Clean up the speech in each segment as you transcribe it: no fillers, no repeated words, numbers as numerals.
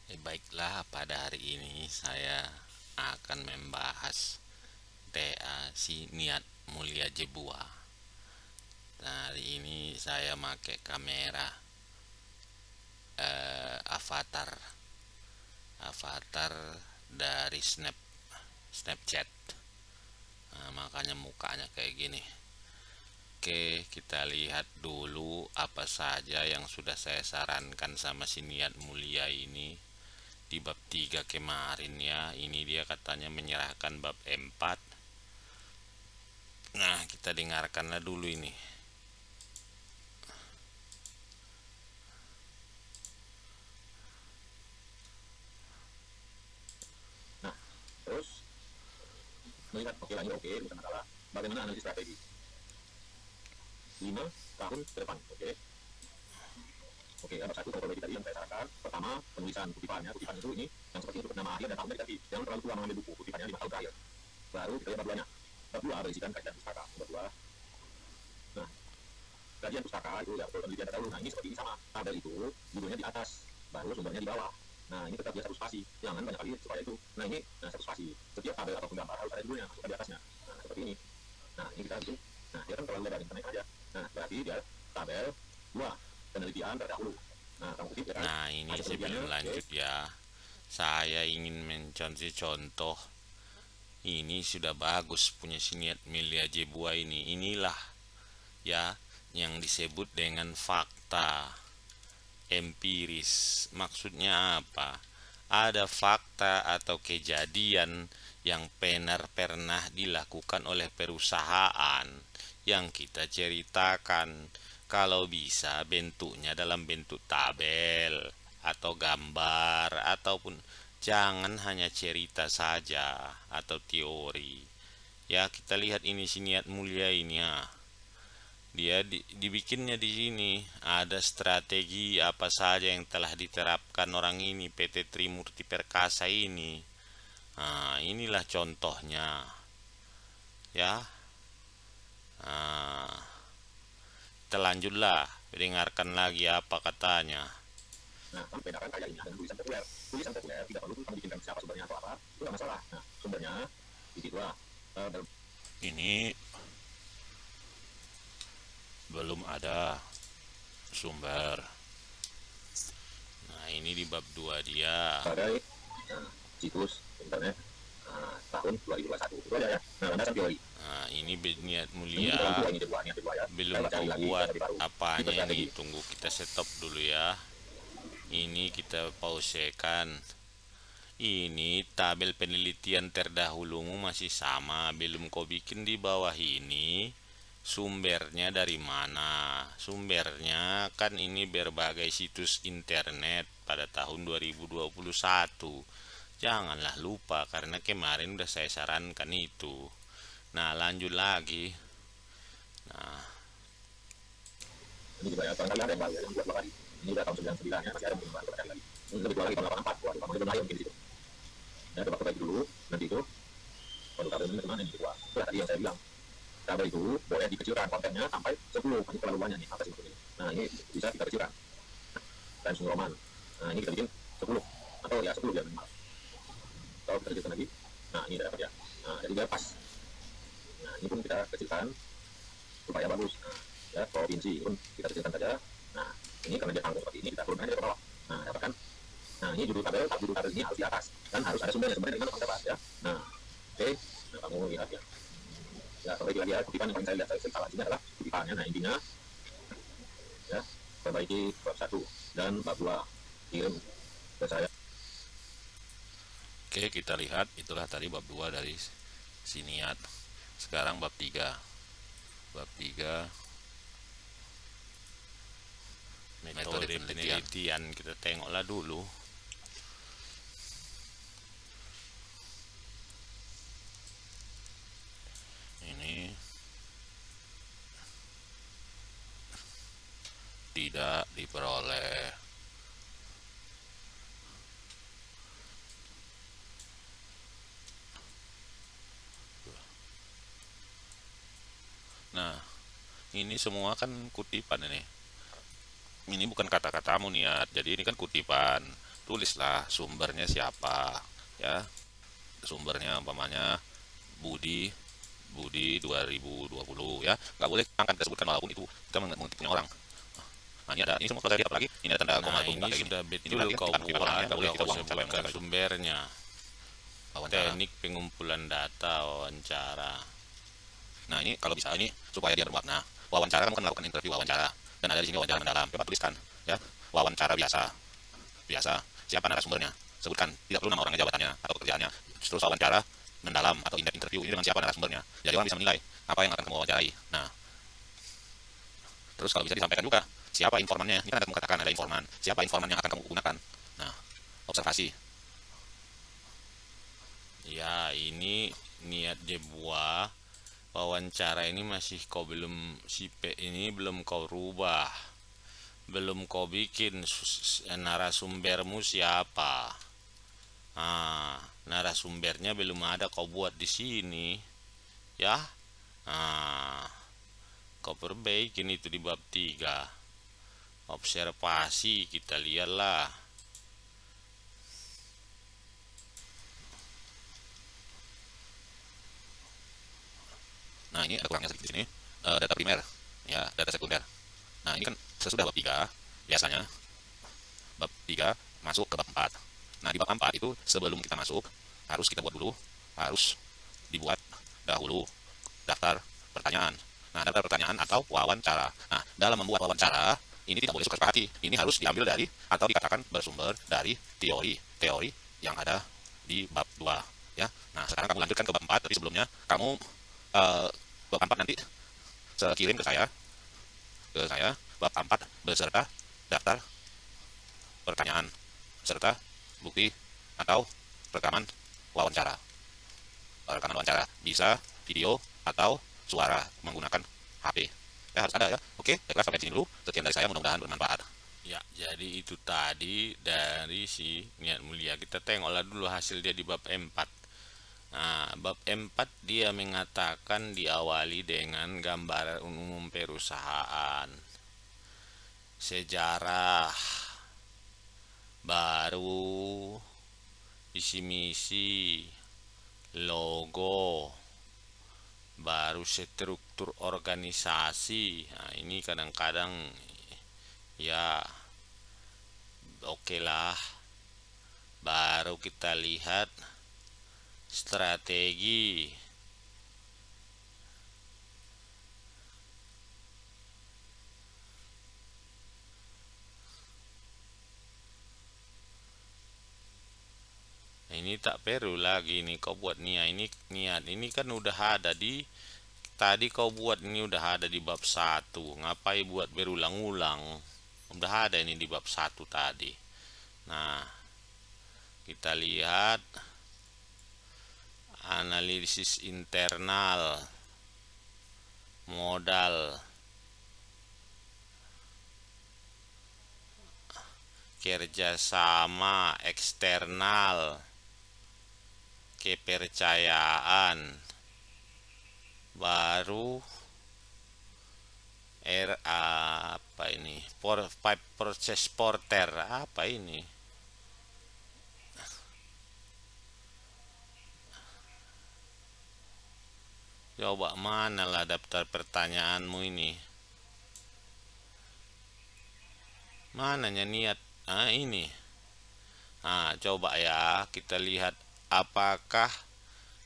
Baiklah, pada hari ini saya akan membahas TA si niat mulia Jebua. Nah, hari ini saya pakai kamera avatar avatar dari Snapchat. Nah, makanya mukanya kayak gini. Oke, kita lihat dulu apa saja yang sudah saya sarankan sama si niat mulia ini di bab 3 kemarin ya. Ini dia katanya menyerahkan bab 4. Nah, kita dengarkanlah dulu ini. Nah, terus melihat oke lah ini oke, bukan masalah. Bagaimana analisis strategi 5 tahun ke depan? Oke, ada satu metodologi tadi yang saya sarankan. Pertama, penulisan kutipannya. Kutipan itu ini yang seperti untuk nama akhir dan tahunnya dikasih. Jangan terlalu tua mengambil buku kutipannya 5 tahun terakhir. Baru kita lihat bab 2-nya. Bab 2 berisikan kajian pustaka. Bab 2. Nah, kajian pustaka itu ya penelitian terdahulu. Nah, ini seperti ini sama. Tabel itu judulnya di atas, baru sumbernya di bawah. Nah, ini tetap dia satu spasi. Jangan banyak kali supaya itu. Nah, ini satu spasi. Setiap tabel ataupun gambar harus ada judulnya masukkan di atasnya. Nah, seperti ini. Nah, ini kita bikin. Nah, dia kan terlalu lebar internet aja. Nah, berarti dia tabel 2 penelitian terdahulu. Nah, kamu kutip ya kan? Nah, ini Ada sebelum penelitiannya. lanjut ya, saya ingin mencontoh contoh. Ini sudah bagus punya siniat Milia Jebua ini. Inilah ya yang disebut dengan fakta empiris. Maksudnya apa? Ada fakta atau kejadian yang pernah dilakukan oleh perusahaan yang kita ceritakan. Kalau bisa bentuknya dalam bentuk tabel atau gambar, ataupun jangan hanya cerita saja atau teori. Ya, kita lihat ini si niat mulia ini ya. Dia dibikinnya di sini. Ada strategi apa saja yang telah diterapkan orang ini, PT Trimurti Perkasa ini. Nah, inilah contohnya. Ya. Nah, kita lanjutlah. Dengarkan lagi apa katanya. Nah, kamu bedakan karya ini dengan tulisan populer. Tulisan populer tidak perlu kamu bikinkan siapa sumbernya atau apa. Itu nggak masalah. Nah, sumbernya di situ lah. Ini belum ada sumber. Nah, ini di bab 2 dia. Sebagai situs internet tahun 2021. Itu aja ya. Nah, landasan teori. Nah, ini niat Ini mulia terlalu tua ini kedua ya. belum Saya cari lagi kebuat yang lebih baru. apanya Tipe ini. strategi. Tunggu, kita stop dulu ya. Ini kita pausekan. Ini tabel penelitian terdahulumu masih sama. Belum kau bikin di bawah ini. Sumbernya dari mana? Sumbernya kan ini berbagai situs internet pada tahun 2021. Janganlah lupa karena kemarin udah saya sarankan itu. Nah, lanjut lagi. Nah, Ini juga ya. Barangkali ada yang baru ya. Yang dua kali. Ini udah tahun 99 ya. Masih ada mungkin baru kita cari lagi. Ini lebih tua lagi tahun 84. Waduh, kamu belum lahir mungkin di situ. Ya, coba perbaiki dulu. Nanti itu. Waduh, tabel ini kemana ini kedua? Itu tadi yang saya bilang. Tabel itu boleh dikecilkan kontennya sampai 10. Ini terlalu banyak nih. Apa sih ini? Nah, ini bisa kita kecilkan. Times New Roman. Nah, ini kita bikin 10. Atau ya 10 biar minimal. Kalau kita kecilkan lagi. Nah, ini dapat ya. Nah, jadi biar pas. Nah, ini pun kita kecilkan supaya bagus. Nah, ya provinsi pun kita kecilkan saja. Nah, ini karena dia tanggung seperti ini kita turunkan aja ke bawah. Nah, dapat kan? Nah, ini judul tabel ini harus di atas dan harus ada sumbernya sebenarnya dari mana kamu dapat ya. Nah, oke. Nah, kamu lihat ya. Ya, perbaiki lagi ya. Kutipan yang paling saya lihat saya salah di sini adalah kutipannya. Nah, intinya ya perbaiki bab 1 dan bab 2 kirim ke saya. oke, kita lihat itulah tadi bab 2 dari siniat. Sekarang bab 3. Bab 3 metode penelitian. Kita tengoklah dulu. Ini tidak diperoleh. Nah, ini semua kan kutipan ini. Ini bukan kata-katamu nih ya. Jadi ini kan kutipan. tulislah sumbernya siapa, ya. Sumbernya umpamanya Budi Budi 2020, ya. Nggak boleh angka kita sebutkan walaupun itu kita mengutip punya orang. Nah, ini semua kalau saya lihat lagi ini ada tanda koma Nah, atau ini kayak gini. sudah Ini betul berarti kan kau kita mengutip orang, ya. buat, Nggak boleh udah kita kau buang siapa yang sebutkan mengatakan itu. sumbernya. Wawancara. Teknik pengumpulan data wawancara. Nah, ini kalau bisa ini supaya dia bermakna. Wawancara kamu kan melakukan interview wawancara dan ada di sini wawancara mendalam. Coba tuliskan, ya. Wawancara biasa. Biasa. Siapa narasumbernya? Sebutkan. Tidak perlu nama orangnya, jabatannya atau pekerjaannya. Terus wawancara mendalam atau interview ini dengan siapa narasumbernya. Jadi orang bisa menilai apa yang akan kamu wawancarai. Nah, terus kalau bisa disampaikan juga siapa informannya. Ini kan ada kamu katakan ada informan. Siapa informan yang akan kamu gunakan? Nah, observasi. Ya, ini niat dia buat wawancara ini masih kau belum ini belum kau rubah. Belum kau bikin narasumbermu siapa. Narasumbernya belum ada kau buat di sini. Ya. Kau perbaikin itu di bab 3. Observasi kita lihatlah. Nah, ini ada kurangnya sedikit di sini. Data primer, ya, data sekunder. Nah, ini kan sesudah bab 3, biasanya bab 3 masuk ke bab 4. Nah, di bab 4 itu sebelum kita masuk, harus kita buat dulu, harus dibuat dahulu daftar pertanyaan. Nah, daftar pertanyaan atau wawancara. Nah, dalam membuat wawancara, ini tidak boleh suka hati. Ini harus diambil dari atau dikatakan bersumber dari teori yang ada di bab 2. Ya. Nah, sekarang kamu lanjutkan ke bab 4, tapi sebelumnya kamu bab 4 nanti kirim ke saya bab 4 beserta daftar pertanyaan serta bukti atau rekaman wawancara. Rekaman wawancara bisa video atau suara menggunakan HP. Ya, harus ada, ya. Oke, baiklah, sampai sini dulu. Sekian dari saya, mudah-mudahan bermanfaat. Ya, jadi itu tadi dari si niat mulia. Kita tengoklah dulu hasil dia di bab 4. Nah, bab 4 dia mengatakan diawali dengan gambaran umum perusahaan, sejarah, baru, visi misi, logo, baru struktur organisasi. Nah, ini kadang-kadang ya oke lah. Baru kita lihat strategi. Nah, ini tak perlu lagi nih kau buat niat ini kan udah ada di tadi kau buat ini udah ada di bab 1. Ngapain buat berulang-ulang? Udah ada ini di bab 1 tadi. Nah, kita lihat analisis internal, modal, kerjasama eksternal, kepercayaan, baru apa ini, pipe proses porter, apa ini, coba mana lah daftar pertanyaanmu ini, mananya niat. Ini coba ya kita lihat apakah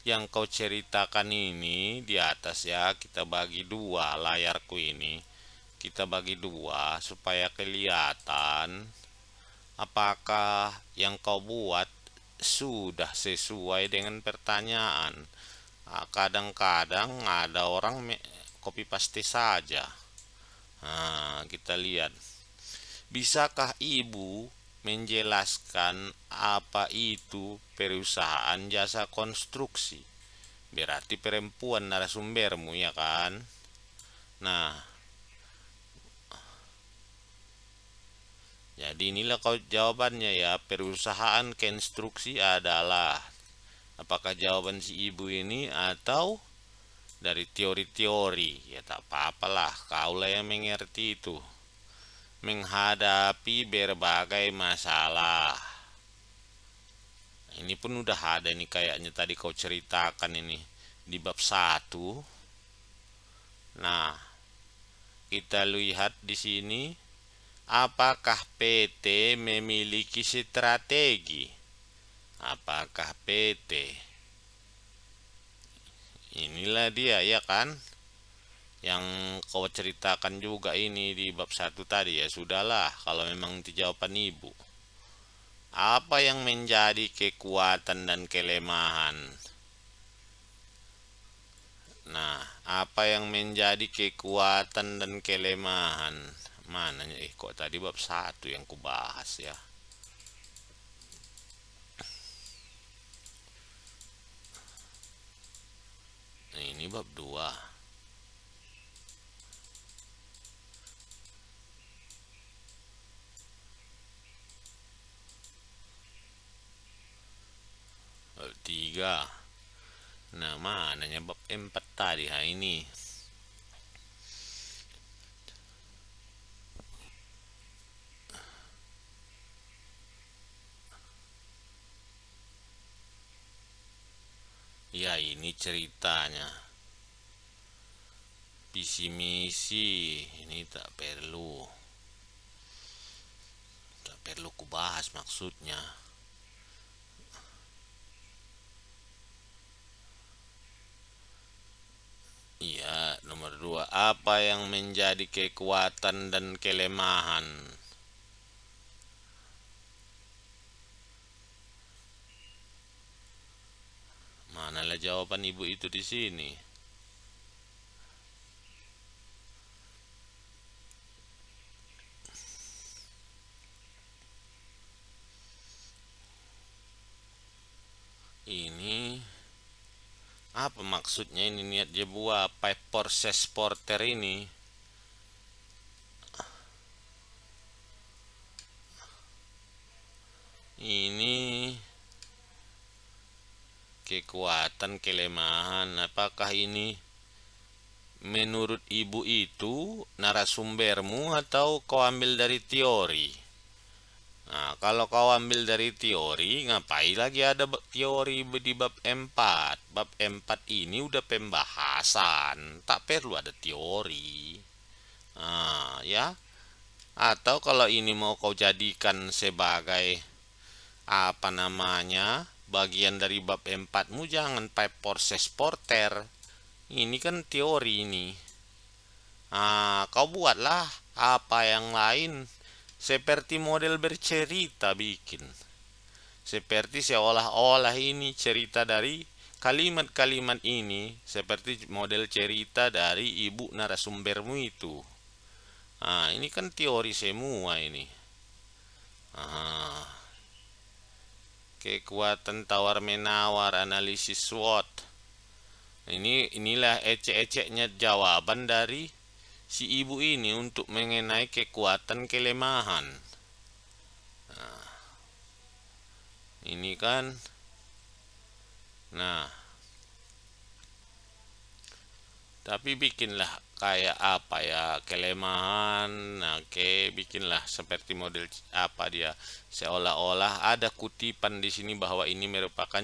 yang kau ceritakan ini di atas, ya. Kita bagi dua layarku ini, kita bagi dua supaya kelihatan apakah yang kau buat sudah sesuai dengan pertanyaan. Kadang-kadang ada orang copy paste saja. Kita lihat, bisakah ibu menjelaskan apa itu perusahaan jasa konstruksi? Berarti perempuan narasumbermu, ya kan? Nah, jadi inilah kau jawabannya, ya. Perusahaan konstruksi adalah, apakah jawaban si ibu ini atau dari teori-teori? Ya tak apa-apalah, kaulah yang mengerti itu. Menghadapi berbagai masalah. Ini pun udah ada nih kayaknya tadi kau ceritakan ini di bab 1. Nah, kita lihat di sini, apakah PT memiliki strategi? Apakah PT? Inilah dia ya kan? Yang kau ceritakan juga ini di bab 1 tadi ya. Sudahlah, kalau memang itu jawaban ibu. Apa yang menjadi kekuatan dan kelemahan? Nah, apa yang menjadi kekuatan dan kelemahan? Mananya? Kok tadi bab 1 yang kubahas ya. Nah, ini bab 2. Bab 3. Nah, mananya bab 4 tadi? Ha, ini. Ya, ini ceritanya. Visi misi ini tak perlu kubahas maksudnya. Iya, nomor 2. Apa yang menjadi kekuatan dan kelemahan? Manalah jawaban ibu itu di sini? Ini apa maksudnya ini, niat dia buat pipe proses porter ini? Ini kekuatan kelemahan. Apakah ini menurut ibu itu narasumbermu atau kau ambil dari teori? Nah, kalau kau ambil dari teori, ngapain lagi ada teori di bab 4? Bab 4 ini udah pembahasan, tak perlu ada teori. Nah, ya. Atau kalau ini mau kau jadikan sebagai apa namanya, bagian dari bab 4-mu, jangan pipe proses porter. Ini kan teori ini. Kau buatlah apa yang lain, seperti model bercerita bikin. Seperti seolah-olah ini cerita dari kalimat-kalimat ini, seperti model cerita dari ibu narasumbermu itu. Ini kan teori semua ini. Kekuatan tawar menawar, analisis SWOT. Inilah ecek-eceknya jawaban dari si ibu ini untuk mengenai kekuatan kelemahan. Ini kan, nah, tapi bikinlah kayak apa ya kelemahan. Nah, bikinlah seperti model apa dia, seolah-olah ada kutipan di sini bahwa ini merupakan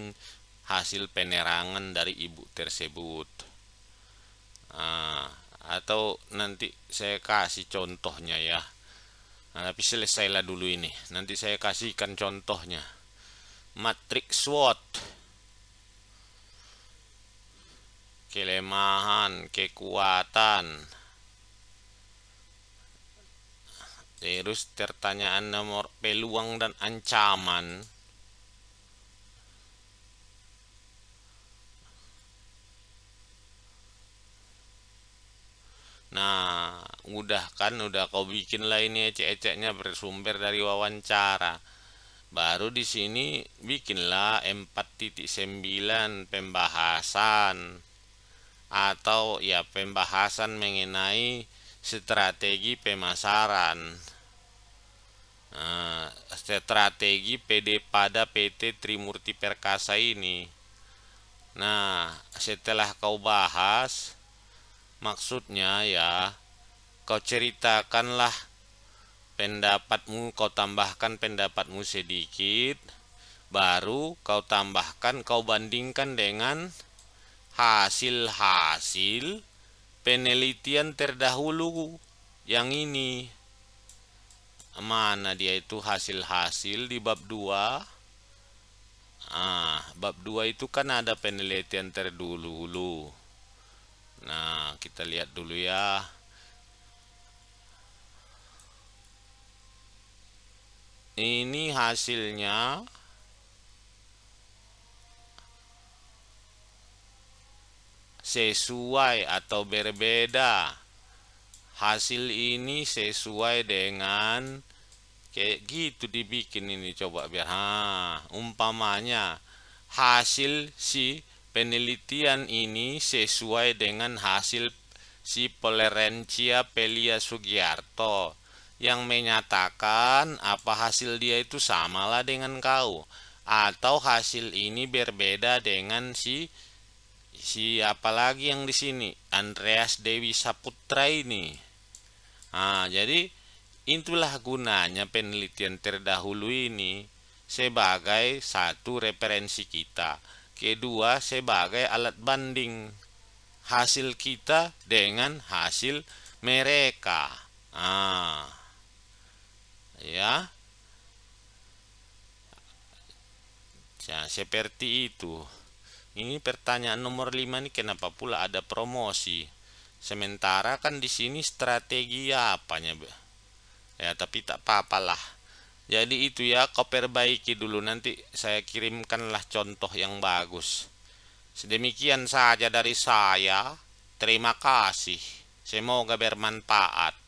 hasil penerangan dari ibu tersebut. Atau nanti saya kasih contohnya ya. Tapi selesailah dulu ini, nanti saya kasihkan contohnya. Matriks SWOT, kelemahan, kekuatan. Terus pertanyaan nomor peluang dan ancaman. Nah, udah kau bikin lah ini ecek-eceknya bersumber dari wawancara. Baru di sini bikinlah 4.9 pembahasan, atau ya pembahasan mengenai strategi pemasaran. Strategi PD pada PT Trimurti Perkasa ini. Nah, setelah kau bahas, maksudnya ya, kau ceritakanlah pendapatmu, kau tambahkan pendapatmu sedikit, baru kau tambahkan, kau bandingkan dengan hasil-hasil penelitian terdahulu yang ini. Mana dia itu hasil-hasil di bab 2? Bab 2 itu kan ada penelitian terdahulu. Nah, kita lihat dulu ya. Ini hasilnya sesuai atau berbeda. Hasil ini sesuai dengan kayak gitu dibikin ini, coba biar. Umpamanya hasil si penelitian ini sesuai dengan hasil si Polerencia Pelia Sugiarto yang menyatakan apa hasil dia itu samalah dengan kau, atau hasil ini berbeda dengan si apalagi yang di sini Andreas Dewi Saputra ini. Jadi itulah gunanya penelitian terdahulu ini, sebagai satu referensi kita, kedua sebagai alat banding hasil kita dengan hasil mereka. Ya, seperti itu. Ini pertanyaan nomor 5 nih, kenapa pula ada promosi? Sementara kan di sini strategi apanya, ya, tapi tak apa-apalah. Jadi itu ya, kau perbaiki dulu, nanti saya kirimkanlah contoh yang bagus. Sedemikian saja dari saya. Terima kasih. Semoga bermanfaat.